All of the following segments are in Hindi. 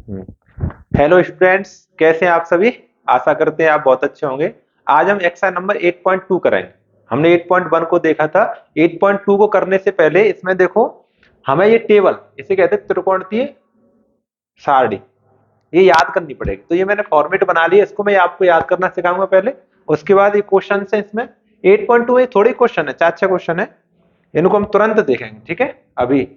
हेलो स्टूडेंट्स, कैसे हैं आप सभी। आशा करते हैं आप बहुत अच्छे होंगे। आज हम एक्सरसाइज नंबर 8.2 कराएंगे। हमने 8.1 को देखा था। 8.2 को करने से पहले इसमें देखो, हमें ये टेबल, इसे कहते हैं त्रिकोणीय सारणी, ये याद करनी पड़ेगी। तो ये मैंने फॉर्मेट बना लिया, इसको मैं आपको याद करना सिखाऊंगा पहले। उसके बाद ये क्वेश्चन है इसमें। 8.2 में थोड़े क्वेश्चन है, 4-6 क्वेश्चन है। इनको हम तुरंत देखेंगे, ठीक है। अभी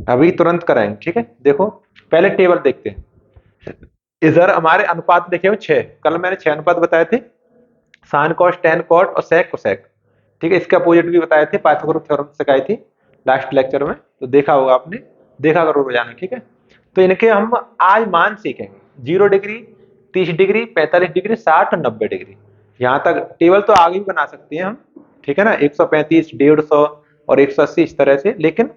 अभी तुरंत कराएंगे, ठीक है। देखो, पहले टेबल देखते हैं। इधर हमारे अनुपात लिखे हुए 6। कल मैंने 6 अनुपात बताए थे, साइन कॉस टेन कॉट और सेक कोसेक। ठीक है, इसके अपोजिट भी बताए थे, पाइथागोरस थ्योरम सिखाई थी लास्ट लेक्चर में, तो देखा होगा आपने। देखा करो रोजाना, ठीक है। तो इनके हम आज मान सीखेंगे। 0 डिग्री, 30 डिग्री, 45 डिग्री, 60 और 90 डिग्री। यहाँ तक टेबल तो आगे भी बना सकते हैं हम, ठीक है ना। 135, 150 और 180 इस तरह से। लेकिन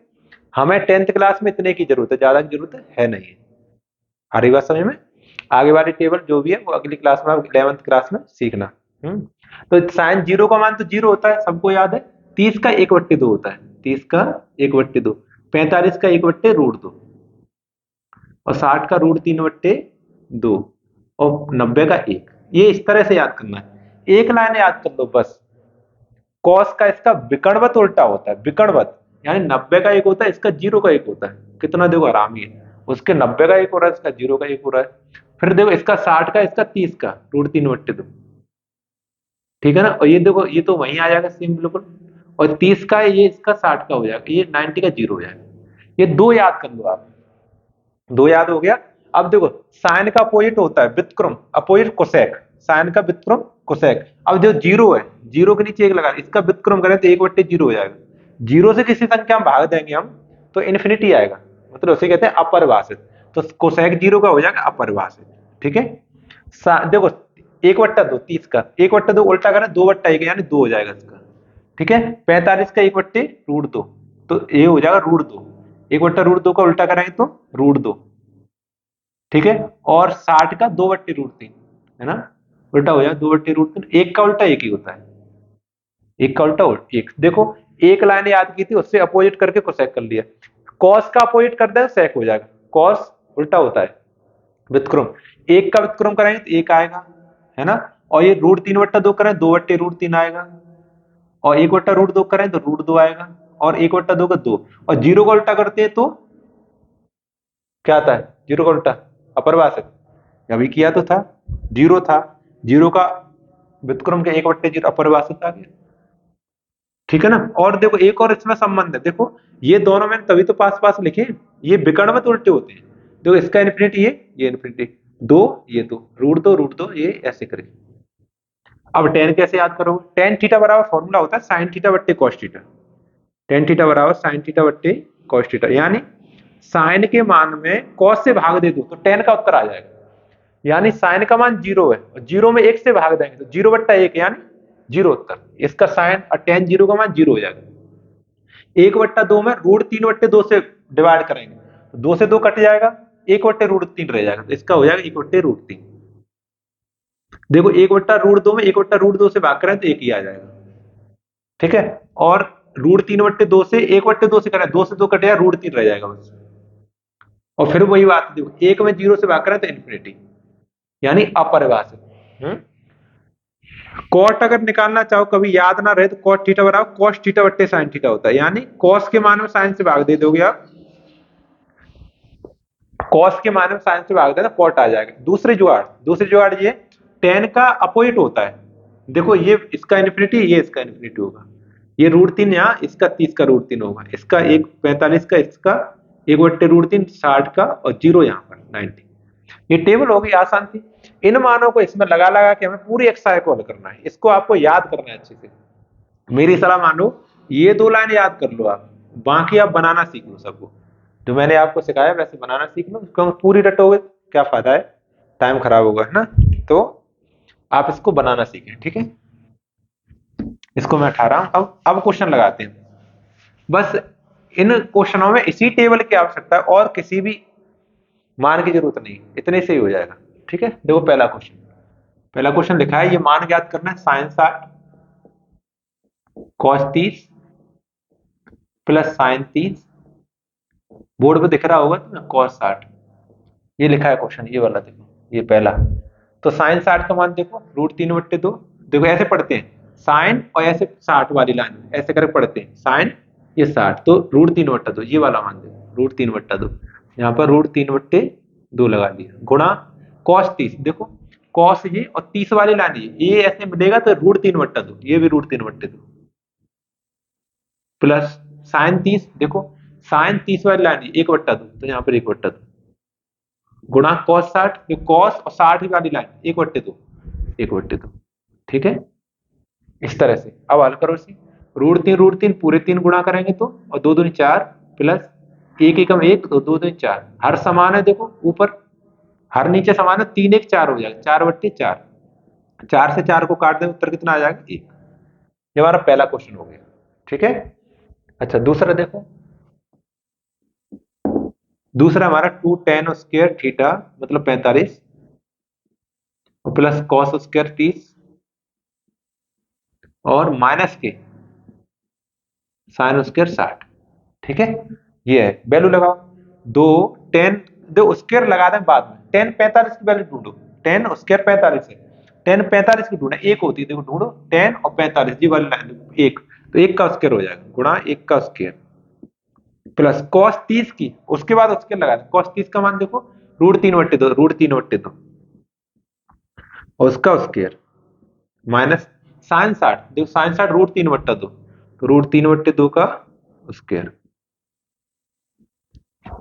हमें 10th क्लास में इतने की जरूरत है, ज्यादा की जरूरत है नहीं। आ रही बात समझ में। आगे वाली टेबल जो भी है वो अगली क्लास में, 11th क्लास में सीखना। हम्म तो साइन जीरो का मान तो जीरो होता है, सबको याद है। 30 का 1/2 होता है, 30 का 1/2। 45 का 1/√2 और 60 का √3/2 और 90 का 1। ये इस तरह से याद करना है, एक लाइन याद कर लो बस। कॉस का इसका विकर्णवत उल्टा होता है, विकर्णवत। यानी 90 का 1 होता है, इसका 0 का 1 होता है। कितना देखो आराम ही है। उसके 90 का 1 हो रहा है, इसका 0 का 1 हो रहा है। फिर देखो, इसका 60 का, इसका 30 का √3/2। ठीक है ना। और ये देखो, ये तो वहीं आ जाएगा सेम बिल्कुल। और 30 का ये इसका 60 का हो जाएगा, ये 90 का 0 हो जाएगा। ये दो याद कर लो आप। दो याद हो गया। अब देखो, साइन का अपोजिट होता है व्युत्क्रम, अपोजिट कोसेक। साइन का व्युत्क्रम कोसेक। अब जो जीरो है, जीरो के नीचे एक लगा, इसका व्युत्क्रम करें तो 1/0 हो जाएगा। जीरो से किसी संख्या में भाग देंगे हम तो इन्फिनिटी आएगा, मतलब उसे कहते हैं अपरिभाषित। तो कोसेक जीरो का हो जाएगा अपरिभाषित, ठीक है। देखो, 1/2, 30 का 1/2 उल्टा करें 2/1, यानी 2 हो जाएगा इसका। ठीक है। 45 का 1/√2, तो ये हो जाएगा √2। 1/√2 का उल्टा करेंगे तो √2। ठीक है। और 60 का 2/√3, है ना। उल्टा हो जाएगा 2/√3। एक का उल्टा एक ही होता है, एक का उल्टा एक। देखो, एक लाइन याद की थी, उससे अपोजिट करके कोसेक कर लिया। कॉस का अपोजिट कर दें सेक हो जाएगा। कॉस उल्टा होता है व्युत्क्रम। एक का व्युत्क्रम करेंगे तो एक आएगा, है ना। और ये √3/2 करें, 2/√3 आएगा। और 1/√2 करें तो √2 आएगा। और 1/2 का 2। और जीरो का उल्टा करते हैं तो क्या आता है, जीरो का उल्टा अपरिभाषित। अभी किया तो था, जीरो था। जीरो का व्युत्क्रम के 1/0 अपरिभाषित आ गया। ठीक है ना। और देखो, एक और इसमें संबंध है, देखो। ये दोनों मैंने तभी तो पास पास लिखे, ये विकर्णवत उल्टे होते हैं। देखो, इसका इन्फिनिटी, ये इन्फिनिटी। दो, ये दो, √2 ये ऐसे करें। अब टेन कैसे याद करोगे। टेन थीटा बराबर फॉर्मूला होता है साइन थीटा बट्टे कॉस थीटा। टेन थीटा बराबर साइन थीटा बट्टे कॉस थीटा। यानी साइन के मान में कॉस से भाग दे दो तो टेन का उत्तर आ जाएगा। यानी साइन का मान जीरो है, और जीरो में एक से भाग देंगे तो 0/1, यानी जीरो उत्तर। इसका साइन और टेन जीरो का मान जीरो हो जाएगा। 1/2 में √3/2 से डिवाइड करेंगे तो 2 से 2 कट जाएगा, 1/√3 रह जाएगा, तो इसका हो जाएगा 1/√3। देखो, 1/√2 में 1/√2 से भाग करें तो एक ही आ जाएगा, ठीक है। और √3/2 से 1/2 से करें, 2 से 2 कटेगा, √3 रह जाएगा बस। और फिर वही बात, देखो, एक में जीरो से भाग करें तो इन्फिनिटी, यानी अपरिभाषित। कॉट अगर निकालना चाहो, कभी याद ना रहे, तो कॉट थीटा बराबर कॉस थीटा बट्टे साइन थीटा होता है। यानी कॉस के मान में साइन से भाग दे दोगे आप, कॉस के मान में साइन से भाग देना, कॉट आ जाएगा। दूसरी जुगाड़ ये, टेन का अपोजिट होता है। देखो, ये इसका इन्फिनिटी, ये इसका इन्फिनिटी होगा। ये √3 यहाँ, इसका 30 का √3 होगा, इसका एक 45 का, इसका 1/√3, 60 का, और जीरो यहाँ पर 90। ये टेबल होगी आसान थी। इन मानों को इसमें लगा लगा के हमें पूरी एक्सरसाइज को हल करना है। इसको आपको याद करना है अच्छे से। मेरी सलाह मानो, ये दो लाइन याद कर लो आप, बाकी आप बनाना सीख लो सबको। जो मैंने आपको सिखाया वैसे बनाना सीख लो, क्योंकि पूरी रटोगे क्या फायदा है, टाइम खराब होगा, है ना। तो आप इसको बनाना सीखें, ठीक है। इसको मैं हटा रहा हूं। अब क्वेश्चन लगाते हैं। बस इन क्वेश्चनों में इसी टेबल की आवश्यकता है, और किसी भी मान की जरूरत नहीं, इतने से ही हो जाएगा। ठीक है। देखो, पहला क्वेश्चन लिखा है, ये मान ज्ञात करना है, sine 60 cos 30 plus sine 30। Board पे दिख रहा होगा तो कॉस 60। ये लिखा है क्वेश्चन, ये वाला देखो, ये पहला। तो साइन 60 का मान देखो, √3/2। देखो ऐसे पढ़ते हैं साइन, और ऐसे 60 वाली लाइन ऐसे करके पढ़ते हैं साइन, ये 60, तो √3/2 ये वाला मान देखो, √3/2। यहाँ पर √3/2 लगा दिया, गुणा कॉस 30। देखो कॉस ये और 30 वाली लाइन ये ऐसे मिलेगा, तो √3/2, ये भी √3/2 प्लस साइन 30। देखो साइन 30 वाली लाइन 1/2, तो यहाँ पर 1/2 गुणा कॉस 60, कॉस और 60 वाली लाइन 1/2, 1/2। ठीक है, इस तरह से अब हल करो इसे। √3 पूरे 3 गुणा करेंगे तो, और 2 दूनी 4, प्लस 1 एकम 1, तो 2 दूनी 4। हर समान है, देखो ऊपर हर नीचे समान है, 3 1 4 हो जाएगा, 4/4। 4 से 4 को काट दें, उत्तर कितना आ जाएगा? 1। ये हमारा पहला क्वेश्चन हो गया। ठीक है, अच्छा दूसरा देखो। दूसरा हमारा 2 tan स्क्वायर थीटा मतलब 45, और प्लस कॉस स्क्वायर 30, और माइनस के साइन स्क्वायर 60। ठीक है, ये है वैल्यू लगाओ। दो टेन, दो स्क्वायर लगा दें बाद में। टेन 45 की वैल्यू ढूंढो, टेन स्क्वायर 45 है, टेन 45 की ढूंढना, एक होती है, देखो ढूंढो टेन और 45 जी वाली लाइन, एक, तो एक का स्क्वायर हो जाएगा, गुणा एक का स्क्वायर, प्लस कॉस 30 की, उसके बाद स्क्वायर लगा दें। कॉस 30 का मान देखो, √3/2, √3/2 और उसका स्क्वायर, माइनस साइन 60, देखो साइन 60 √3/2, तो √3/2 का स्क्वायर,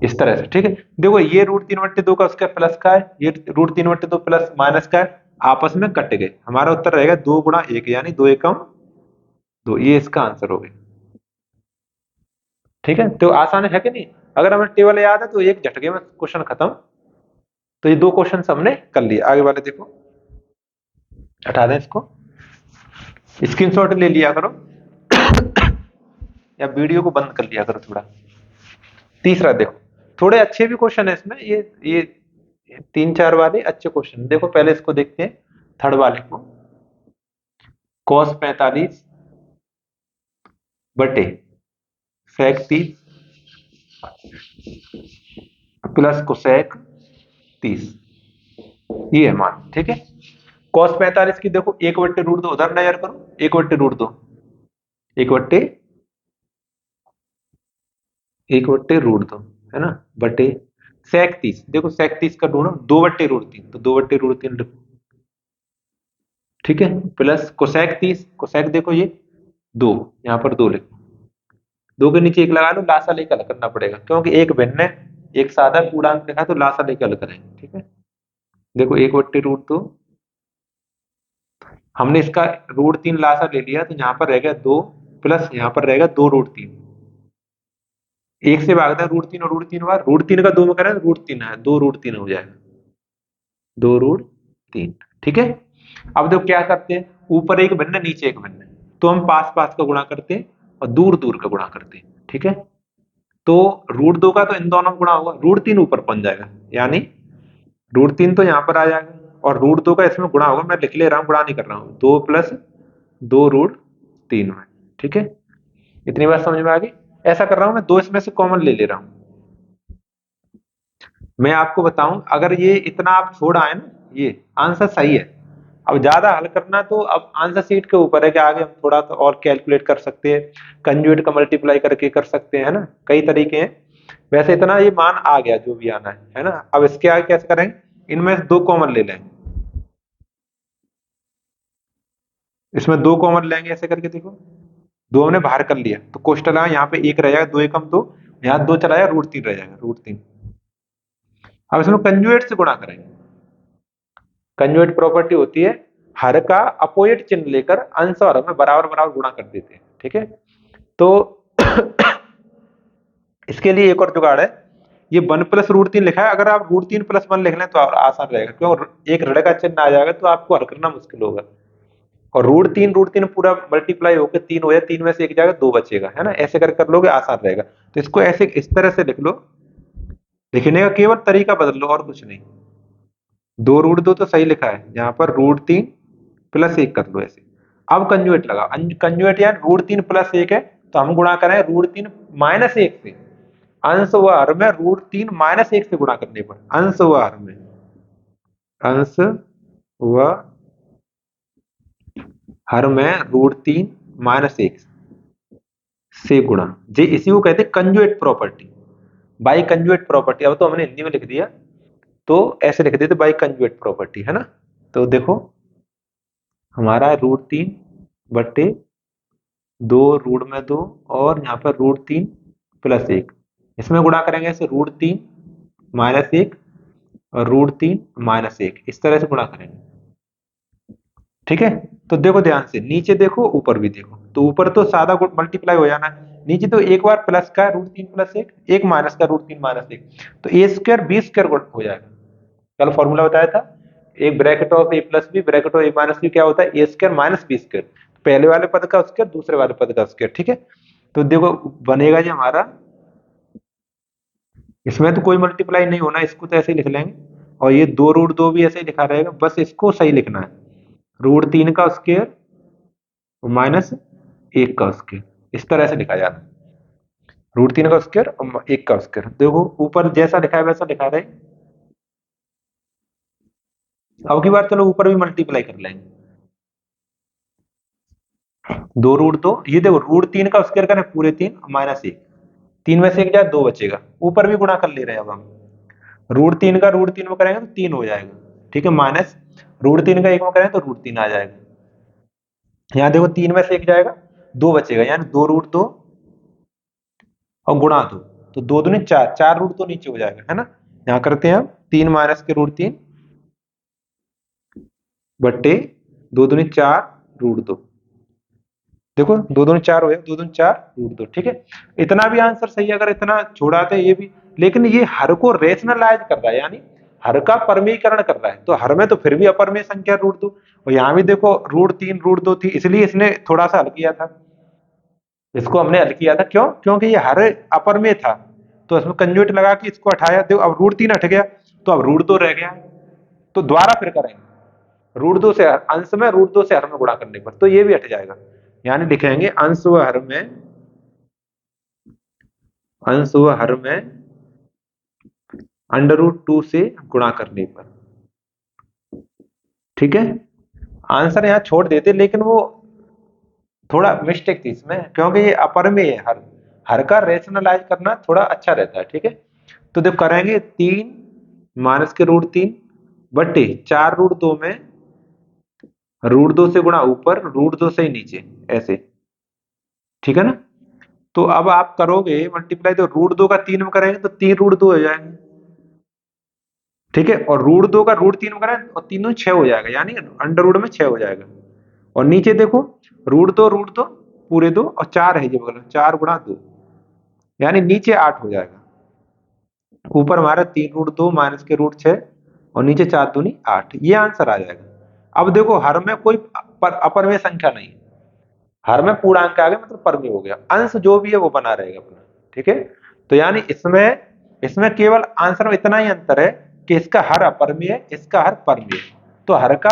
इस तरह से। ठीक है, देखो ये √3/2 का उसका प्लस का है, ये √3/2 प्लस माइनस का है, आपस में कट गए। हमारा उत्तर रहेगा 2 × 1, यानी 2 एकम 2, ये इसका आंसर हो गया। ठीक है, तो आसान है कि नहीं? अगर हमें टेबल याद है तो एक झटके में क्वेश्चन खत्म। तो ये 2 क्वेश्चन हमने कर लिए। आगे वाले देखो, हटा दें इसको, स्क्रीनशॉट ले लिया करो या वीडियो को बंद कर लिया करो थोड़ा। तीसरा देखो, थोड़े अच्छे भी क्वेश्चन है इसमें, ये 3 4 वाले अच्छे क्वेश्चन। देखो पहले इसको देखते हैं, थर्ड वाले को। cos 45 बटे sec 30 प्लस कोसेक 30, ये है मान। ठीक है, cos 45 की देखो 1/√2, उधर नजर करो, 1/√2, 1/√2 है ना, बटे sec 30। देखो sec 30 का ढूंढो, 2/√3, तो 2/√3 लिखो। ठीक है, प्लस कोसेक 30, कोसेक देखो ये 2, यहाँ पर 2 लिखो, 2 के नीचे 1 लगा लो, लासा लेकर हल करना पड़ेगा, क्योंकि एक भिन्न है, एक सादा पूर्णांक लिखा है, तो लासा लेकर हल करेंगे। ठीक है, देखो 1/√2, हमने इसका √3 लासा ले लिया, तो यहाँ पर रहेगा 2, प्लस यहाँ पर रहेगा 2√3, एक से भाग दें √3 और √3 बार, √3 का 2 में करें √3 है, 2√3 हो जाएगा, 2√3। ठीक है, अब देखो क्या करते हैं, ऊपर एक भिन्न है, नीचे एक भिन्न है, तो हम पास पास का गुणा करते हैं और दूर दूर का गुणा करते हैं। ठीक है, तो √2 का तो इन दोनों में गुणा होगा, √3 ऊपर पहुंच जाएगा, यानी √3 तो यहाँ पर आ जाएगा, और √2 का इसमें गुणा होगा, मैं लिख ले रहा हूँ, गुणा नहीं कर रहा हूँ, 2 + 2√3 में। ठीक है, इतनी बात समझ में आ गई? ऐसा कर रहा हूं मैं, 2 इसमें से कॉमन ले ले रहा हूं। मैं आपको बताऊं, अगर ये इतना आप छोड़ आए ना, ये आंसर सही है। अब ज्यादा हल करना तो अब आंसर शीट के ऊपर है, कि आगे हम थोड़ा तो और कैलकुलेट कर सकते हैं, कंजुएट का मल्टीप्लाई करके कर सकते हैं, है ना, कई तरीके हैं। वैसे इतना ये मान आ गया जो भी आना है ना। अब इसके आगे कैसे करेंगे, इनमें से 2 कॉमन ले लेंगे, इसमें 2 कॉमन लेंगे, ऐसे करके देखो, 2 हमने बाहर कर लिया, तो कोष्टक लगा, यहाँ पे 1 रह जाएगा, 2 एकम 2, यहाँ 2 चला जाएगा, √3 रह जाएगा, √3। अब इसमें कंजुएट से गुणा करेंगे। कंजुएट प्रॉपर्टी होती है, हर का अपोजिट चिन्ह लेकर अंश और हर में बराबर बराबर गुणा कर देते हैं। ठीक है, तो इसके लिए एक और जुगाड़ है, ये 1 + √3 लिखा है, अगर आप √3 + 1 लिख लें तो आसान रहेगा, क्यों एक ऋण का चिन्ह आ जाएगा, तो आपको हल करना मुश्किल होगा। और √3 पूरा मल्टीप्लाई होकर 3 हो जाए, 3 में से 1 जाएगा, 2 बचेगा, है ना, ऐसे कर लोगे आसान रहेगा। तो इसको ऐसे इस तरह से लिख लो, लिखने का केवल तरीका बदल लो, और कुछ नहीं। 2√2 तो सही लिखा है, यहाँ पर √3 + 1 कर लो ऐसे। अब कंजुएट लगा, कंजुएट यानी √3 + 1 है, तो हम गुणा करें √3 - 1 से, अंश व हर में √3 - 1 से गुणा करने पर, अंश व हर में, अंश व हर में √3 - 1 से गुणा, जे इसी को कहते हैं कंजुएट प्रॉपर्टी, बाई कंजुएट प्रॉपर्टी। अब तो हमने हिंदी में लिख दिया, तो ऐसे लिख देते बाई कंजुएट प्रॉपर्टी, है ना। तो देखो हमारा √3/2 और यहाँ पर √3 + 1, इसमें गुणा करेंगे ऐसे √3 - 1 और √3 - 1, इस तरह से गुणा करेंगे। ठीक है, तो देखो ध्यान से, नीचे देखो ऊपर भी देखो, तो ऊपर तो सादा मल्टीप्लाई हो जाना है, नीचे तो एक बार प्लस का √3 + 1, एक माइनस का √3 - 1, तो a² b² हो जाएगा। कल फॉर्मूला बताया था, एक bracket of a+b bracket of a - b क्या होता है, a² - b², पहले वाले पद का स्क्वायर दूसरे वाले पद का स्क्वायर। ठीक है, तो देखो बनेगा ये हमारा, इसमें तो कोई मल्टीप्लाई नहीं होना, इसको तो ऐसे ही लिख लेंगे, और ये 2√2 भी ऐसे ही लिखा रहेगा, बस इसको सही लिखना है, √3 का स्क्वायर -1 का स्क्वायर, इस तरह से लिखा जाता है, √3 का स्क्वायर और 1 का स्क्वायर। देखो ऊपर जैसा लिखा है वैसा लिखा रहे। अब की बार चलो ऊपर भी मल्टीप्लाई कर लेंगे, 2√2, ये देखो √3 का स्क्वायर करें पूरे 3 - 1, 3 में से 1 जाए 2 बचेगा, ऊपर भी गुणा कर ले रहे हैं। अब हम √3 का √3 में करेंगे तो 3 हो जाएगा, ठीक है, माइनस √3 का 1 में करें तो √3 आ जाएगा। यहाँ देखो 3 में से 1 जाएगा 2 बचेगा, यानी 2√2 और गुणा 2, तो 2 दूनी 4, 4√2 नीचे हो जाएगा, है ना। यहाँ करते हैं हम 3 माइनस के √3 बट्टे 2 दूनी 4√2, देखो 2 दूनी 4 हो गया, 2 दूनी 4√2। ठीक है, इतना भी आंसर सही है, अगर इतना छोड़ाते ये भी, लेकिन ये हर को रेशनलाइज कर रहा है, यानी हर का परमीकरण कर रहा है, तो हर में तो फिर भी अपरमेय संख्या √2, और यहाँ भी देखो √3 √2 थी, इसलिए इसने थोड़ा सा हल किया था, इसको हमने हल किया था, क्यों, क्योंकि ये हर अपर में था, तो इसमें कंजुएट लगा के इसको हटाया, देखो अब √3 हट गया, तो अब √2 रह गया, तो दोबारा फिर करेंगे, √2 से अंश में √2 से हर में गुणा करने पर, तो ये भी हट जाएगा, यानी लिखेंगे अंश व हर में √2 से गुणा करने पर। ठीक है, आंसर यहाँ छोड़ देते, लेकिन वो थोड़ा मिस्टेक थी इसमें, क्योंकि ये अपर में है, हर का रेशनलाइज करना थोड़ा अच्छा रहता है। ठीक है, तो जब करेंगे 3 माइनस के √3 बट्टे 4√2 में √2 से गुणा ऊपर, √2 से ही नीचे, ऐसे। ठीक है ना, तो अब आप करोगे मल्टीप्लाई, तो √2 का 3 में करेंगे तो 3√2 हो जाएंगे। ठीक है, और √2 का √3 में करें और 3 6 हो जाएगा, यानी अंडर रूट में 6 हो जाएगा, और नीचे देखो √2 पूरे 2 और 4 है, ये बगल में 4 × 2, यानी नीचे 8 हो जाएगा, ऊपर हमारा 3√2 माइनस के √6 और नीचे 4 दूनी 8, ये आंसर आ जाएगा। अब देखो हर में कोई अपर में संख्या नहीं, हर में पूर्णांक आ गया, मतलब परमेय हो गया, अंश जो भी है वो बना रहेगा अपना। ठीक है, तो यानी इसमें इसमें केवल आंसर में इतना ही अंतर है कि इसका हर अपरमेय है, इसका हर परमेय, तो हर का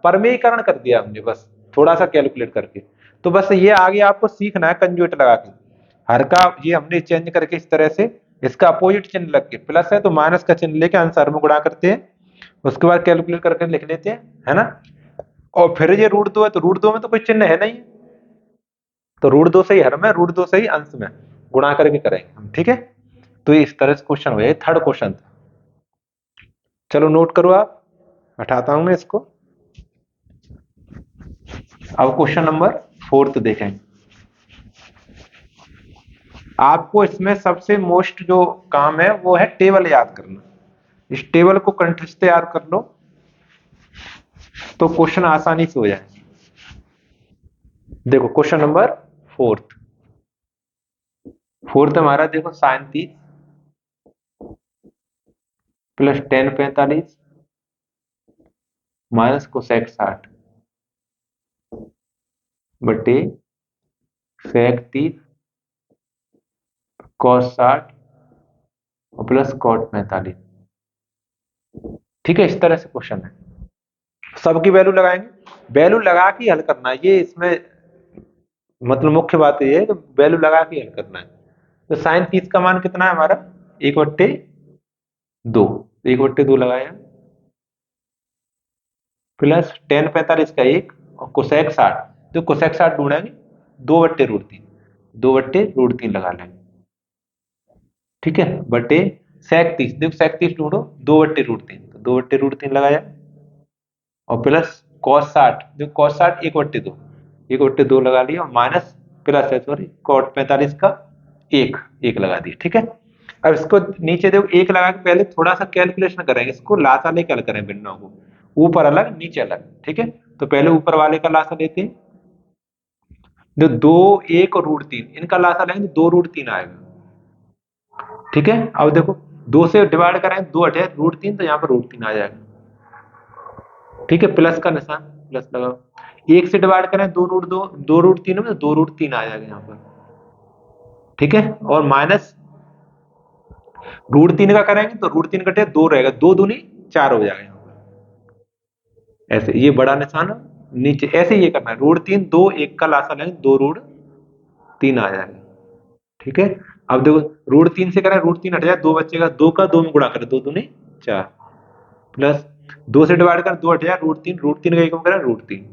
परमेयीकरण कर दिया हमने, बस थोड़ा सा कैलकुलेट करके। तो बस ये आगे आपको सीखना है कंजुगेट लगा के, हर का ये हमने चेंज करके इस तरह से, इसका अपोजिट चिन्ह लग के, प्लस है तो माइनस का चिन्ह लेके आंसर में गुणा करते हैं, उसके बाद कैलकुलेट करके लिख लेते हैं, है ना। और फिर ये √2 है, तो √2 में तो कोई चिन्ह है नहीं, तो √2 से ही हर में, √2 से ही अंश में गुणा करके करेंगे हम। ठीक है, तो इस तरह से क्वेश्चन हो जाए, थर्ड क्वेश्चन था। चलो नोट करो आप, हटाता हूं मैं इसको। अब क्वेश्चन नंबर 4 देखें। आपको इसमें सबसे मोस्ट जो काम है वो है टेबल याद करना, इस टेबल को कंठस्थ याद कर लो, तो क्वेश्चन आसानी से हो जाए। देखो क्वेश्चन नंबर 4, हमारा देखो sin30 plus tan45 minus cosec60 बटे sec30 cos60 और प्लस cot45। ठीक है, इस तरह से क्वेश्चन है, सबकी वैल्यू लगाएंगे, वैल्यू लगा के हल करना है, ये इसमें मतलब मुख्य बात ये है कि वैल्यू लगा के हल करना है। तो साइन 30 का मान कितना है हमारा 1/2। 1/2 लगाया, प्लस टेन 45 का 1 और कोसेक 60। तो कोसेक 60 ढूंढेंगे 2/√3, 2/√3 लगा लेंगे। ठीक है, बटे सेक 30, देखो सेक 30 ढूंढो 2/√3, तो 2/√3 लगाया और प्लस कॉस 60, देखो कॉस 60 1/2, 1/2 लगा लिया और माइनस प्लस है सॉरी कॉट 45 का 1, 1 लगा दिया। ठीक है, अब इसको नीचे देखो 1 लगा के पहले थोड़ा सा कैलकुलेशन करेंगे, इसको लासा लेके अलग करें भिन्नों को, ऊपर अलग नीचे अलग। ठीक है, तो पहले ऊपर वाले का लासा लेते हैं, जो 2 1 और √3 इनका लासा लेंगे तो 2√3 आएगा। ठीक है, अब देखो 2 से डिवाइड करें 2 हटे √3, तो यहाँ पर √3 आ जाएगा। ठीक है, प्लस का निशान प्लस लगाओ, 1 से डिवाइड करें 2√2, 2√3 में 2√3 आ जाएगा यहाँ पर। ठीक है, और माइनस √3 का करेंगे तो √3 कटे 2 रहेगा, 2 दूनी 4 हो जाएगा यहाँ पर। ऐसे ये बड़ा निशान नीचे ऐसे ये करना है, √3 2 1 का लासा लेंगे 2√3 आ जाएगा। ठीक है, अब देखो √3 से करें √3 हट जाए 2 बचेगा, 2 का 2 में गुणा करें 2 दूनी 4, प्लस 2 से डिवाइड करें 2 हट जाए √3 का 1 में करें √3,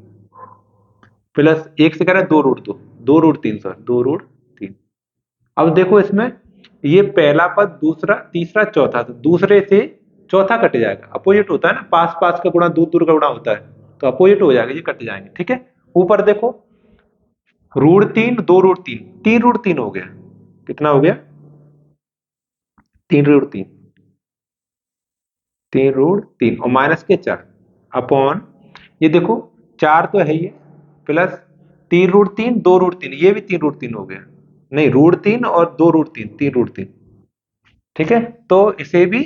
प्लस 1 से करें 2√2, 2√3 सॉरी 2√3। अब देखो इसमें ये पहला पद दूसरा तीसरा चौथा, तो दूसरे से चौथा कट जाएगा, अपोजिट होता है ना, पास पास का गुणा दूर दूर का गुणा होता है, तो अपोजिट हो जाएगा, ये कट जाएंगे। ठीक है, ऊपर देखो √3 2√3 3√3 हो गया, कितना हो गया 3√3, 3√3 और माइनस के 4 अपॉन ये देखो 4 तो है ही, प्लस 3√3 2√3, ये भी 3√3 हो गया, नहीं √3 और 2√3 3√3। ठीक है, तो इसे भी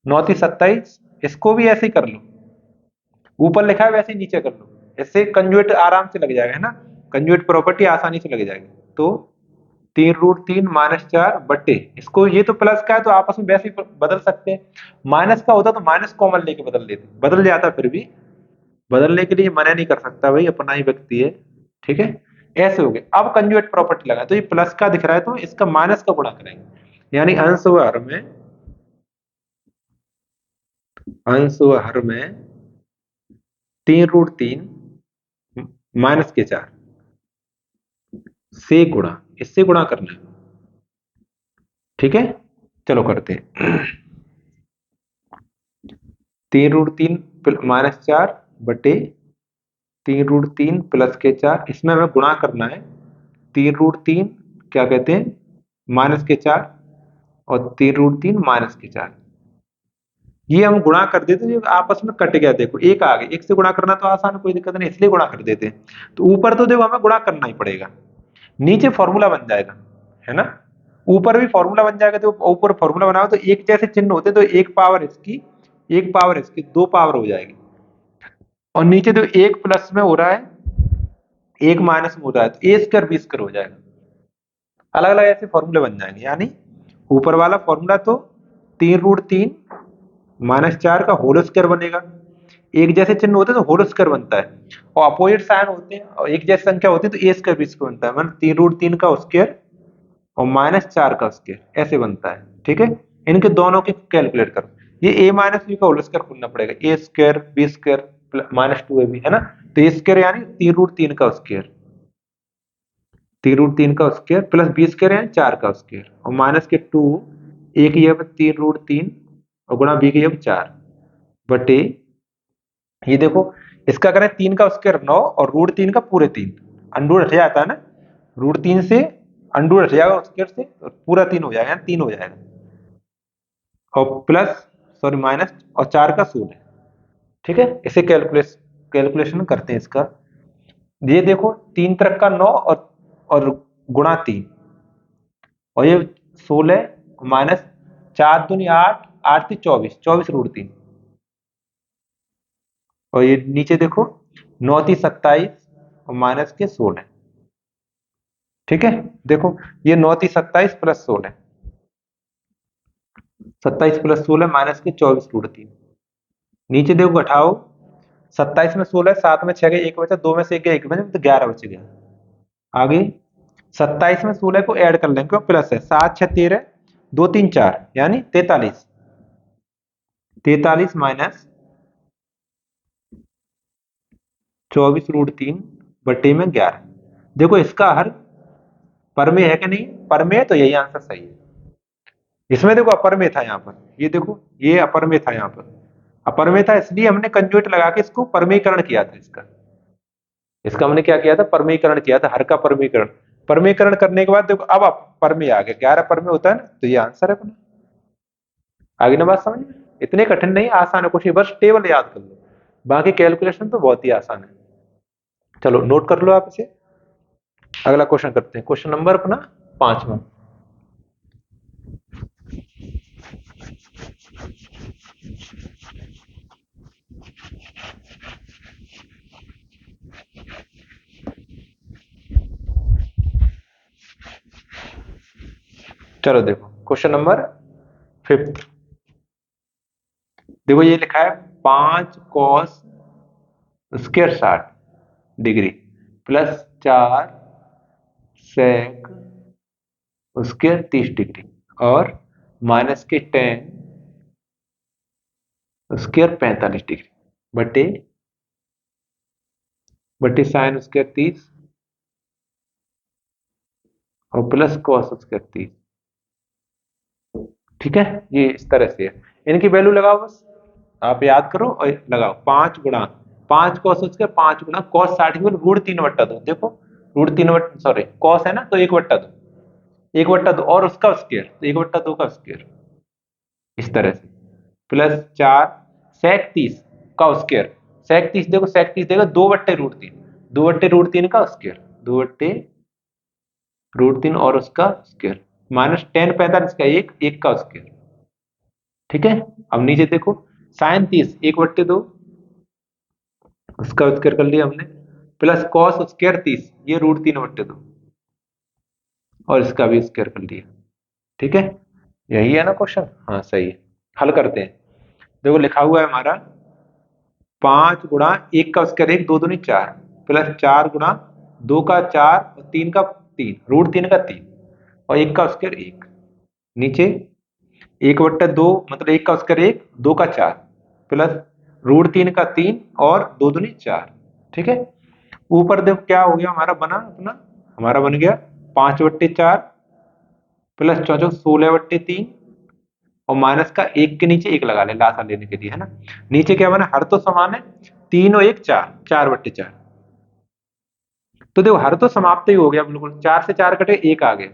9×3 = 27, इसको भी ऐसे ही कर लो, ऊपर लिखा है वैसे ही नीचे कर लो, इससे कंजुएट आराम से लग जाएगा, है ना, कंजुएट प्रॉपर्टी आसानी से लग जाएगी। तो 3√3 -4 बट्टे इसको, ये तो प्लस का है तो आपस में वैसे ही बदल सकते हैं, माइनस का होता तो माइनस कॉमन लेके बदल लेते, बदल जाता, फिर भी बदलने के लिए मना नहीं कर सकता भाई, अपना ही व्यक्ति है। ठीक है, ऐसे हो गए। अब कंजुएट प्रॉपर्टी लगा, तो ये प्लस का दिख रहा है तो इसका माइनस का गुणा करेंगे, यानी अंश व हर में 3√3 -4 से गुणा, इससे गुणा करना है। ठीक है, चलो करते हैं 3√3 -4 बटे 3√3 प्लस के 4, इसमें हमें गुणा करना है 3√3 क्या कहते हैं -4 और 3√3 -4, ये हम गुणा कर देते हैं, आपस में कट गया, देखो एक आ गया, एक से गुणा करना तो आसान है, कोई दिक्कत नहीं, इसलिए गुणा कर देते हैं। तो ऊपर तो देखो हमें गुणा करना ही पड़ेगा, नीचे फॉर्मूला बन जाएगा, है ना, ऊपर भी फॉर्मूला बन जाएगा, तो ऊपर फॉर्मूला बनाओ तो एक जैसे चिन्ह होते तो एक पावर इसकी एक पावर इसकी 2 पावर हो जाएगी, और नीचे तो एक प्लस में हो रहा है एक माइनस में हो रहा है, तो a² b² हो जाएगा, अलग अलग ऐसे फॉर्मूले बन जाएंगे, यानी ऊपर वाला फॉर्मूला तो 3√3 -4 का होल स्क्वायर बनेगा, एक जैसे चिन्ह होते हैं तो होल स्क्वायर बनता है, और अपोजिट साइन होते हैं और एक जैसी संख्या होती है तो a² b² बनता है, मतलब 3√3 का स्क्वायर और -4 का स्क्वायर ऐसे बनता है। ठीक है, इनके दोनों के कैलकुलेट करो, ये a - b का होल स्क्वायर खोलना पड़ेगा, a² b² -2ab, है ना, तो a स्क्वायर यानी 3√3 का स्क्वायर, 3√3 का स्क्वायर प्लस b² यानी 4 का स्क्वायर, और माइनस के 2, एक ये 3√3 और गुणा b की 4 बटे, ये देखो इसका करें 3 का स्क्वायर 9 और √3 का पूरे 3, अंडूर हट जाता है ना, √3 से अंडूर हट जाएगा स्क्वायर से, और पूरा 3 हो जाएगा, 3 हो जाएगा, और प्लस सॉरी माइनस और 4 का 16। ठीक है, इसे कैलकुलेशन करते हैं इसका, ये देखो 3 तरफ का 9 और गुणा 3, और ये 16 माइनस 4 दूनी 8, 8 × 24, 24√3, और ये नीचे देखो 9×3 = 27 और माइनस के 16। ठीक है, देखो ये 9×3 = 27 प्लस 16, 27 प्लस 16 माइनस के 24√3, नीचे देखो घटाओ 27 में 16, 7 में 6 गए 1 बचा, 2 में से 1 गया 1 बचा, तो 11 बच गया, आगे 27 में 16 को ऐड कर लेंगे क्यों प्लस है, 7 6 13, 2 3 4 यानी 43, 43 माइनस 24√3 बटे में 11। देखो इसका हर परमेय है कि नहीं, परमेय है तो यही आंसर सही है। इसमें देखो अपर में था यहाँ पर, ये देखो ये अपर में था यहाँ पर, अपर में था इसलिए हमने कंजुगेट लगा के इसको परमीकरण किया था। इसका इसका हमने क्या किया था, परमीकरण किया था, हर का परमीकरण। परमीकरण करने के बाद देखो अब परमेय आ गया, 11 परमेय होता है ना, तो ये आंसर है अपना। आगे ना बात समझ में, इतने कठिन नहीं, आसान है कुछ नहीं, बस टेबल याद कर लो, बाकी कैलकुलेशन तो बहुत ही आसान है। चलो नोट कर लो आप इसे। अगला क्वेश्चन करते हैं, क्वेश्चन नंबर अपना 5वां। चलो देखो क्वेश्चन नंबर 5। देखो ये लिखा है 5 cos square 60 degree plus 4 sec square 30 degree और माइनस के 10 स्क्वायर 45 डिग्री बटे बटे साइन स्क्वायर 30 और प्लस कॉस स्क्वायर 30। ठीक है, ये इस तरह से है, इनकी वैल्यू लगाओ बस, आप याद करो और लगाओ। 5 गुणा 5 कॉस स्क्वायर 5 गुणा कॉस 60 की √3/2। देखो √3 सॉरी कॉस है ना, तो 1/2, 1/2 और उसका स्क्वायर तो 1/2 का स्क्वायर, इस तरह से प्लस 4 sec 30 का स्क्वायर। sec 30 देखो sec 30 देगा 2/√3, 2/√3 का स्क्वायर, 2/√3 और उसका स्क्वायर माइनस 10 45 का एक का स्क्वायर। ठीक है, अब नीचे देखो साइन 30 1/2 उसका स्क्वायर कर लिया हमने, प्लस कॉस स्क्वायर 30 ये √3/2 और इसका भी स्क्वायर कर लिया। ठीक है, यही है ना क्वेश्चन, हाँ सही है। हल करते हैं, देखो लिखा हुआ है हमारा 5 गुणा 1 का स्क्वायर 1 2 दूनी 4 प्लस 4 गुणा 2 का 4 और 3 का 3 √3 का 3 और 1 का स्क्वायर 1, नीचे 1/2 मतलब 1 का स्क्वायर 1 2 का 4 प्लस √3 का 3 और 2 दूनी 4। ठीक है, ऊपर देखो क्या हो गया हमारा बना अपना, हमारा बन गया 5/4 प्लस 4 16/3 और माइनस का 1 के नीचे 1 लगा ले लासा लेने के लिए, है ना। नीचे क्या बना, हर तो समान है, 3 और 1 4, 4/4। तो देखो हर तो समाप्त ही हो गया बिल्कुल, 4 से 4 कटे 1 आ गया,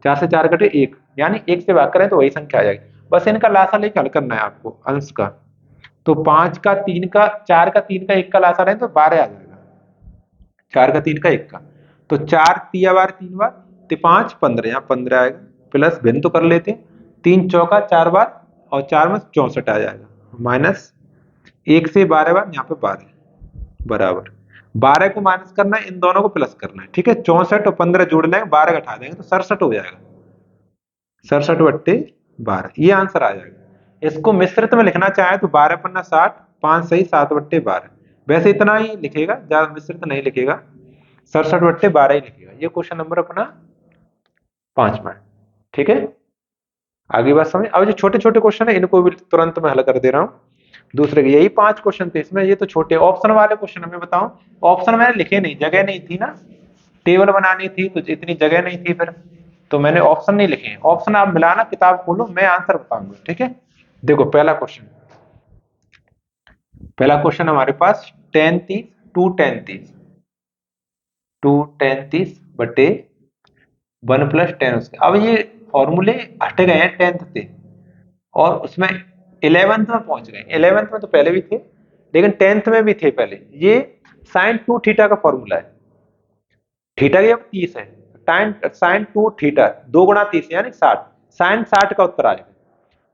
4 से 4 कटे 1 यानी 1 से भाग करें तो वही संख्या आ जाएगी। बस इनका लासा लेके हल करना है आपको अंश का। तो 5 का 3 का 4 का 3 का 1 का लासा लें तो 12 आ जाएगा, 4 का 3 का 1 का, तो 4 तिया बार 3 बार तो 5 15, यहाँ 15 आएगा, प्लस भिन्न तो कर लेते हैं, 3 चौका 4 बार और 4 में 64 आ जाएगा, माइनस 1 से 12 बार यहाँ पे 12 बराबर 12 को माइनस करना है, इन दोनों को प्लस करना है। ठीक है, 64 और 15 जोड़ लेंगे, 12 घटा देंगे तो 67 हो जाएगा, 67/12 ये आंसर आ जाएगा। इसको मिश्रित में लिखना चाहे तो 12 पन्ना 60, 5 सही 7/12, वैसे इतना ही लिखेगा, ज्यादा मिश्रित नहीं लिखेगा, 67/12 ही लिखेगा। ये क्वेश्चन नंबर अपना 5वां है। ठीक है, आगे बात समझ। अब जो छोटे छोटे क्वेश्चन है इनको भी तुरंत मैं हल कर दे रहा हूँ। दूसरे के यही 5 क्वेश्चन थे इसमें, ये तो छोटे ऑप्शन वाले क्वेश्चन हमें बताओ, ऑप्शन मैंने लिखे नहीं, जगह नहीं थी ना, टेबल बनानी थी तो इतनी जगह नहीं थी फिर, तो मैंने ऑप्शन नहीं लिखे। ऑप्शन आप मिलाना, किताब खोलो, मैं आंसर बताऊंगा। ठीक है, देखो पहला क्वेश्चन हमारे पास 10 30 2 10 30 बटे 1 + 10 उसके। अब ये फॉर्मूले हट गए हैं 10th से और उसमें 11th में पहुंच गए। 11th में तो पहले भी थे लेकिन 10th में भी थे पहले। ये साइन 2 थीटा का फॉर्मूला है, थीटा की अब 30 है, साइन 2 थीटा 2 गुणा 30 यानी 60, साइन 60 का उत्तर आएगा।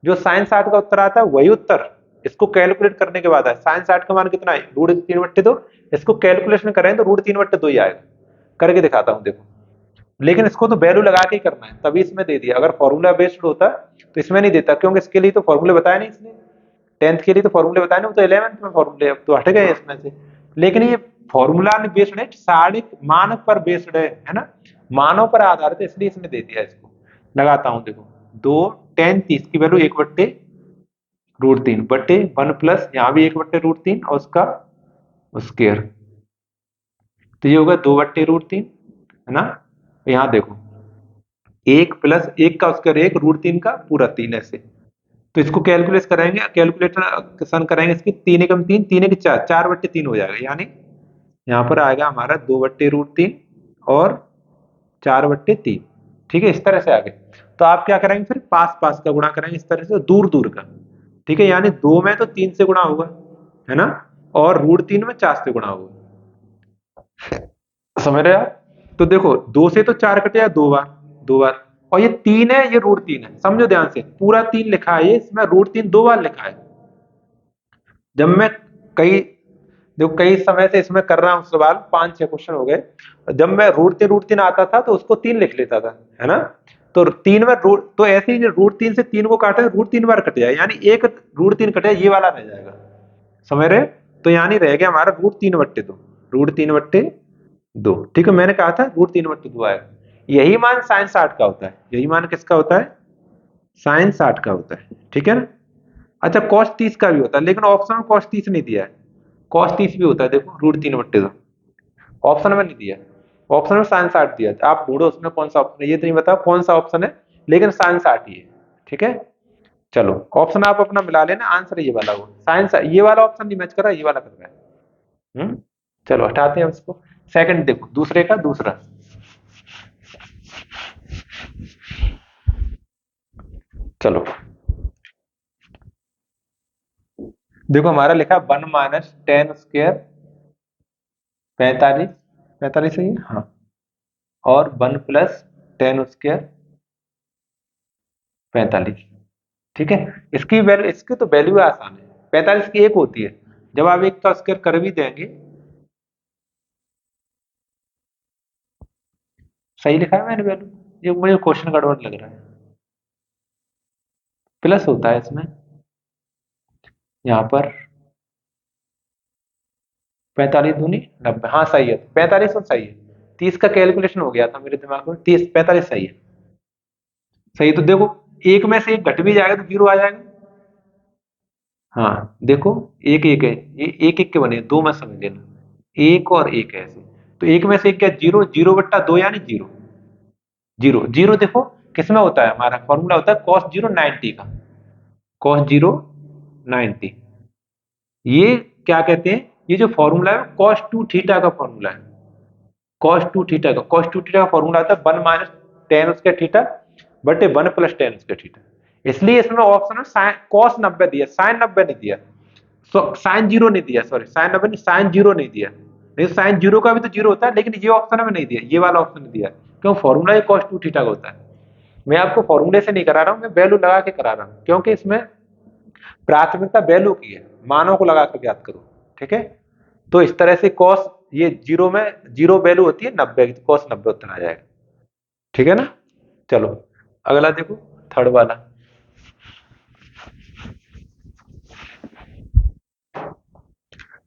जो साइन 60 का उत्तर आता है वही उत्तर इसको कैलकुलेट करने के बाद है। साइन 60 का मान कितना है, √3/2, इसको कैलकुलेशन करें तो √3/2 ही आएगा। करके दिखाता हूं देखो, लेकिन इसको तो वैल्यू लगा के ही करना है, तभी इसमें दे दिया। अगर फॉर्मूला बेस्ड होता तो इसमें नहीं देता, क्योंकि इसके लिए तो फॉर्मूले बताया नहीं इसने, 10th के लिए तो फॉर्मूले बताए नहीं, वो तो 11th में फॉर्मूले अब तो हट गए इसमें से। लेकिन ये फॉर्मूला बेस्ड है, सारिक मानक पर बेस्ड है ना, मानों पर आधारित है, इसलिए इसने दे दिया इसको। लगाता हूं, देखो 2 tan 30 की वैल्यू 1/√3 बटे 1 प्लस यहाँ भी 1/√3 और उसका स्क्वायर, तो ये होगा 2/√3, है ना। यहाँ देखो 1 प्लस 1 का स्क्वायर 1, √3 का पूरा 3 ऐसे। तो इसको कैलकुलेट करेंगे, कैलकुलेशन करेंगे इसकी, 3 एकम 3, 3 एक 4, 4/3 हो जाएगा, यानी यहाँ पर आएगा हमारा 2/√3 और 4/3। ठीक है, इस तरह से आगे। तो आप क्या करेंगे फिर, पास पास का गुणा करेंगे इस तरह से, दूर दूर का। ठीक है, यानी 2 में तो 3 से गुणा होगा, है ना, और √3 में 4 से गुणा होगा। समझ रहे आप। तो देखो 2 से तो 4 कटे, 2 बार, 2 बार, और ये 3 है, ये √3 है, समझो ध्यान से, पूरा 3 लिखा है, इसमें √3 2 बार लिखा है। जब मैं कई देखो कई समय से इसमें कर रहा हूं सवाल, 5-6 क्वेश्चन हो गए, जब मैं √3 आता था तो उसको 3 लिख लेता था, है ना। तो 3 में रूट, तो ऐसे ही √3 से 3 को काटे, √3 बार कट जाए, यानी एक √3 कटे, ये वाला रह जाएगा। समझ रहे। तो यानी रह गया हमारा √3/2, √3/2। ठीक है, मैंने कहा था √3/2 आएगा। यही मान साइन 60 का होता है, यही मान किसका होता है, साइन 60 का होता है। ठीक है ना। अच्छा, कॉस 30 का भी होता है, लेकिन ऑप्शन में कॉस 30 नहीं दिया है। कॉस 30 भी होता है, देखो √3/2 ऑप्शन में नहीं दिया, ऑप्शन में साइन 60 दिया। आप ढूंढो उसमें कौन सा ऑप्शन है, ये तो नहीं बता कौन सा ऑप्शन है, लेकिन साइन 60 ही है। ठीक है, चलो ऑप्शन आप अपना मिला लेना, आंसर ये वाला हो, साइंस ये वाला ऑप्शन नहीं मैच कर रहा, ये वाला कर रहा है। चलो हटाते हैं उसको। सेकंड देखो, दूसरे का दूसरा, चलो देखो हमारा लिखा 1 - tan² 45, 45 सही है, हाँ, और 1 + tan² 45। ठीक है, इसकी वैल्यू, इसकी तो वैल्यू आसान है, 45 की एक होती है, जब आप एक का स्क्वायर कर भी देंगे। सही लिखा है मैंने वैल्यू, ये मुझे क्वेश्चन गड़बड़ लग रहा है, प्लस होता है इसमें, यहाँ पर 45×2 = 90, हाँ सही है, 45 तो सही है, 30 का कैलकुलेशन हो गया था मेरे दिमाग में, 30 45 सही है। सही, तो देखो एक में से एक घट भी जाएगा तो 0 आ जाएगा। हाँ देखो, एक एक है, ये एक एक के बने, दो मत समझ लेना, एक और एक है ऐसे। तो एक में से एक क्या, 0, 0/2 यानी 0, 0 देखो किसमें होता है, हमारा फॉर्मूला होता है cos 0 90 का, cos 0 90। ये क्या कहते हैं, ये जो फॉर्मूला है cos 2 थीटा का फॉर्मूला है, cos 2 थीटा का फॉर्मूला आता है 1 - tan² बटे 1 + tan²। इसलिए इसमें ऑप्शन में साइन cos 90 दिया, साइन 90 नहीं दिया, साइन 0 नहीं दिया, सॉरी साइन 90 नहीं, साइन 0 नहीं दिया, नहीं साइन 0 का भी तो 0 होता है, लेकिन ये ऑप्शन में नहीं दिया, ये वाला ऑप्शन नहीं दिया, क्यों, फॉर्मूला ये cos 2 थीटा का होता है। मैं आपको फॉर्मूले से नहीं करा रहा हूं, मैं वैल्यू लगा के करा रहा हूं, क्योंकि इसमें प्राथमिकता वैल्यू की है, मानों को लगा कर याद करो। ठीक है, तो इस तरह से कॉस, ये 0 में 0 वैल्यू होती है 90 की, तो कॉस 90 उत्तर आ जाएगा। ठीक है ना। चलो अगला देखो, थर्ड वाला,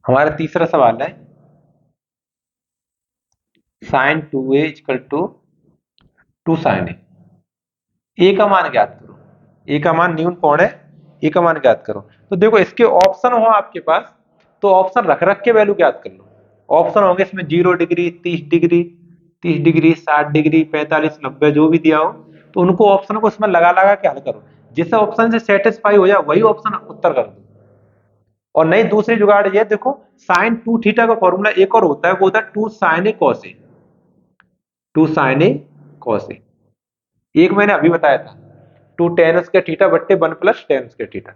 हमारा तीसरा सवाल है, साइन 2a = 2 sin a का मान ज्ञात करो, a का मान न्यून कोण है, a का मान ज्ञात करो। तो देखो इसके ऑप्शन हो आपके पास, तो ऑप्शन रख रख के वैल्यू ज्ञात कर लो। ऑप्शन होंगे इसमें 0 डिग्री, 30 डिग्री, 30 डिग्री, 60 डिग्री, 45 90 जो भी दिया हो, तो उनको ऑप्शन को उसमें लगा लगा के हल करो, जिस ऑप्शन से सेटिस्फाई हो जाए वही ऑप्शन उत्तर कर दो। और नहीं, दूसरी जुगाड़ ये देखो, साइन 2 थीटा का फॉर्मूला एक और होता है, वो होता है 2 sin a cos a, 2 sin a cos a। एक मैंने अभी बताया था, 2 tan² बट्टे 1 + tan²,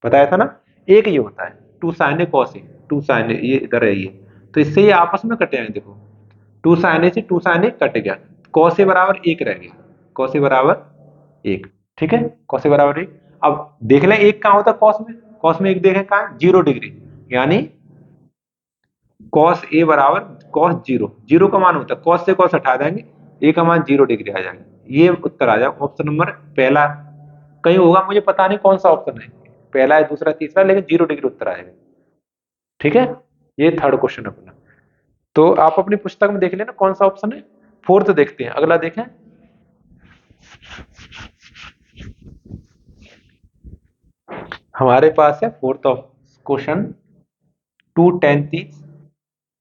बताया था ना। एक ये होता है 2 sin a cos a, 2 sin a, ये इधर है ये, तो इससे ये आपस में कटे हैं, देखो 2 sin a से 2 sin a कट गया, cos a बराबर 1 रह गया, cos a बराबर 1। ठीक है, cos a बराबर 1। अब देख लें एक कहाँ होता है cos में, cos में एक देखें कहाँ, 0 डिग्री, यानी cos a बराबर cos 0, 0 का मान होता है, cos से cos हटा देंगे, a का मान 0 डिग्री आ जाएगा, ये उत्तर आ जाएगा ऑप्शन नंबर पहला। कहीं होगा मुझे पता नहीं कौन सा ऑप्शन है, पहला है दूसरा तीसरा, लेकिन 0 डिग्री उत्तर आएगा। ठीक है, ये थर्ड क्वेश्चन अपना। तो आप अपनी पुस्तक में देख लेना कौन सा ऑप्शन है, फोर्थ देखते हैं, अगला देखें। हमारे पास है fourth of question, 2 tan 30,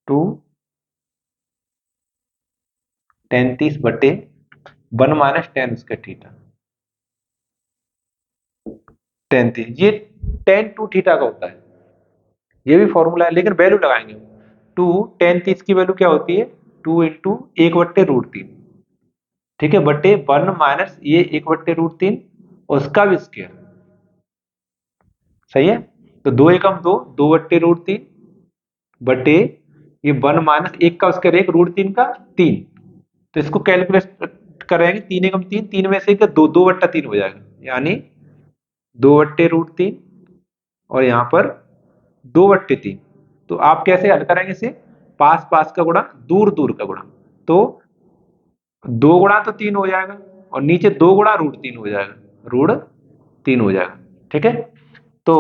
2 tan 30 बटे 1 - tan उसके थीटा, tan 30, ये tan 2 थीटा का होता है, ये भी फॉर्मूला है लेकिन वैल्यू लगाएंगे। 2 tan 30 की वैल्यू क्या होती है, 2 × 1/√3, ठीक है, बटे 1 माइनस ये 1/√3 उसका भी स्क्वायर, सही है। तो 2 एकम 2, 2/√3 बटे ये 1 माइनस 1 का स्क्वायर 1, √3 का 3। तो इसको कैलकुलेट करेंगे, 3 एकम 3, 3 में से 2, 2/3 हो जाएगा, यानी 2/√3 और यहाँ पर 2/3। तो आप कैसे हल करेंगे इसे, पास पास का गुणा, दूर दूर का गुणा, तो 2 गुणा तो 3 हो जाएगा और नीचे 2 गुणा √3 हो जाएगा, √3 हो जाएगा, ठीक है। तो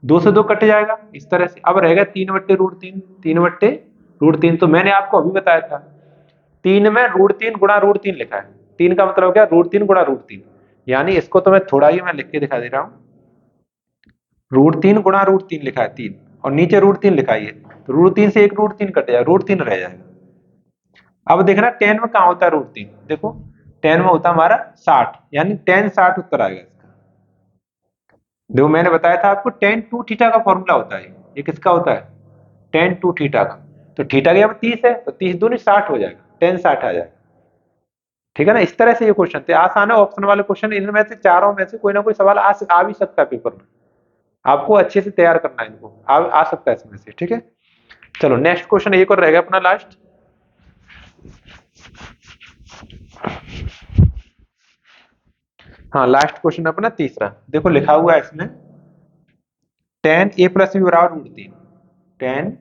2 से 2 कट जाएगा इस तरह से, अब रहेगा 3/√3, 3/√3। तो मैंने आपको अभी बताया था 3 में √3 गुणा √3 लिखा है, 3 का मतलब क्या, √3 गुणा √3, यानी इसको तो मैं थोड़ा ही मैं लिख के दिखा दे रहा हूँ, √3 गुणा √3 लिखा है 3, और नीचे √3 लिखा है, तो √3 से एक √3 कट जाएगा, √3 रह जाएगा। अब देखना tan में कहाँ होता है √3, देखो tan में होता है हमारा 60, यानी tan 60 उत्तर आएगा इसका। देखो मैंने बताया था आपको tan 2 थीटा का फॉर्मूला होता है, ये किसका होता है, tan 2 थीटा का। तो थीटा की अब 30 है, तो 30 दूनी 60 हो जाएगा, tan 60 आ जाएगा, ठीक है ना। इस तरह से ये क्वेश्चन थे, आसान है ऑप्शन वाले क्वेश्चन, इनमें से चारों में से कोई ना कोई सवाल आ भी सकता है पेपर में, आपको अच्छे से तैयार करना है इनको, आ सकता है इसमें से, ठीक है। चलो नेक्स्ट क्वेश्चन एक और रहेगा अपना लास्ट। हाँ लास्ट क्वेश्चन अपना तीसरा, देखो लिखा हुआ है इसमें tan a + b बराबर √3, tan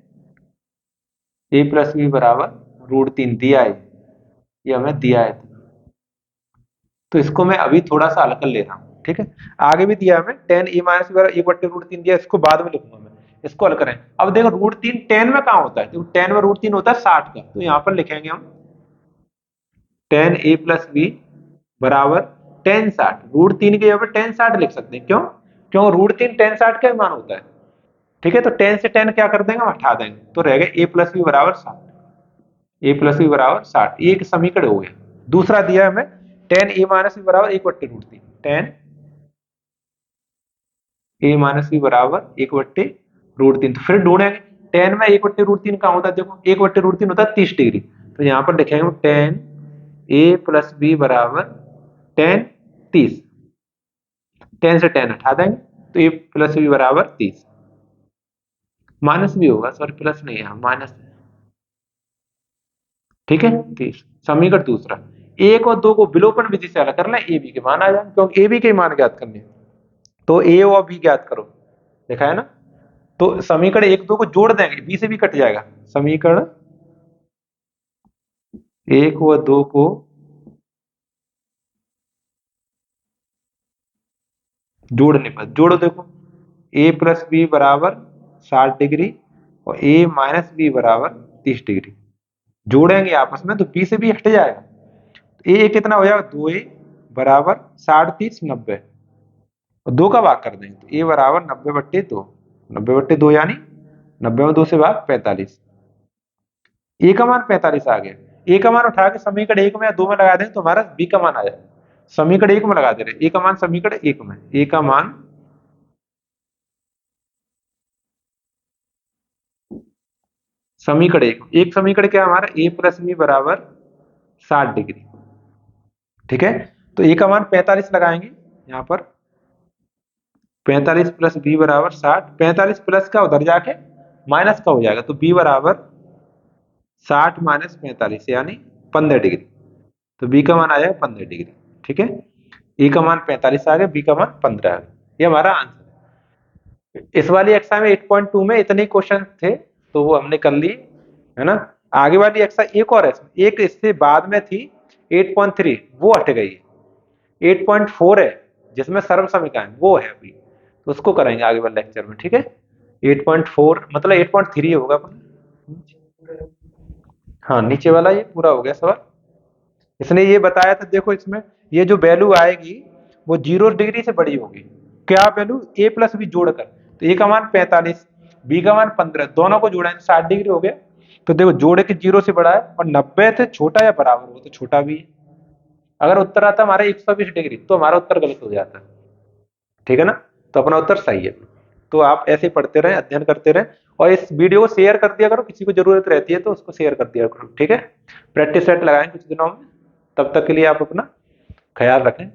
a + b बराबर √3 दिया है, ये हमें दिया है, तो इसको मैं अभी थोड़ा सा हल कर ले रहा हूँ, ठीक है। आगे भी दिया है हमें tan a - b बराबर 1/√3 दिया, इसको बाद में लिखूंगा मैं, इसको हल करें। अब देखो √3 tan में कहाँ होता है, तो tan में √3 होता है 60 का, तो यहाँ पर लिखेंगे हम tan a + b बराबर tan 60, √3 के जगह पर tan 60 लिख सकते हैं, क्यों, क्यों √3 tan 60 का मान होता है, ठीक है। तो tan से tan क्या कर देंगे, हम हटा देंगे, तो रहेगा a + b बराबर 60, a + b बराबर 60, ये एक समीकरण हो गया। दूसरा दिया है हमें tan a - b बराबर 1/√3, tan a - b बराबर 1/√3, तो फिर ढूंढेंगे tan में 1/√3 कहाँ होता है, देखो 1/√3 होता है 30 डिग्री, तो यहाँ पर लिखेंगे tan a + b बराबर tan 30, tan से tan हटा देंगे, तो a + b बराबर 30, माइनस भी होगा, सॉरी प्लस नहीं है, माइनस, ठीक है। 30 समीकरण दूसरा, 1 और 2 को विलोपन विधि से अलग कर लें, ए बी के मान आ जाए, क्योंकि ए बी के मान ज्ञात करने, तो ए और बी ज्ञात करो, देखा है ना। तो समीकरण 1 2 को जोड़ देंगे, बी से भी कट जाएगा, समीकरण 1 व 2 को जोड़ने पर, जोड़ो देखो a + b बराबर 60 डिग्री और a - b बराबर 30 डिग्री, जोड़ेंगे आपस में तो b से b हट जाएगा, तो a कितना हो जाएगा, 2a बराबर 60 30 90, और 2 का भाग कर देंगे, तो a बराबर 90/2, 90/2 यानी 90 में 2 से भाग 45, ए का मान 45 आ गया। ए का मान उठा के समीकरण 1 में या 2 में लगा दें तो हमारा बी का मान आ जाए, समीकरण 1 में लगा दे रहे, ए का मान समीकरण 1 में, ए का मान समीकरण 1, एक समीकरण क्या हमारा a + b बराबर 60 डिग्री, ठीक है। तो a का मान 45 लगाएंगे यहाँ पर, 45 + b बराबर 60, 45 प्लस का उधर जाके माइनस का हो जाएगा, तो b बराबर 60 - 45 यानी 15 डिग्री, तो b का मान आ जाएगा 15 डिग्री, ठीक है। ए का मान 45 आ गया, बी का मान 15 आ गया, ये हमारा आंसर है। इस वाली एक्सरसाइज में 8.2 में इतने क्वेश्चन थे, तो वो हमने कर ली, है ना। आगे वाली एक्सरसाइज एक और है, एक इससे बाद में थी 8.3, वो हट गई है, 8.4 है जिसमें सर्व समीकरण है, वो है अभी, तो उसको करेंगे आगे वाले लेक्चर में, ठीक है। 8.4 मतलब 8.3 होगा अपना, हाँ नीचे वाला ये पूरा हो गया सवाल। इसने ये बताया था, देखो इसमें ये जो वैल्यू आएगी वो 0 डिग्री से बड़ी होगी। क्या वैल्यू? ए प्लस बी जोड़कर। तो ए का मान 45, बी का मान 15, दोनों को जोड़ा 60 डिग्री हो गया। तो देखो जोड़ के 0 से बड़ा है और 90 से छोटा या बराबर हो तो छोटा भी है। अगर उत्तर आता हमारा 120 डिग्री तो हमारा उत्तर गलत हो जाता है। ठीक है ना? तो अपना उत्तर सही है। तो आप ऐसे पढ़ते रहें, अध्ययन करते रहें, और इस वीडियो को शेयर कर दिया करो, किसी को जरूरत रहती है तो उसको शेयर कर दिया करो। ठीक है? प्रैक्टिस सेट लगाएं कुछ दिनों में। तब तक के लिए आप अपना ख्याल रखें।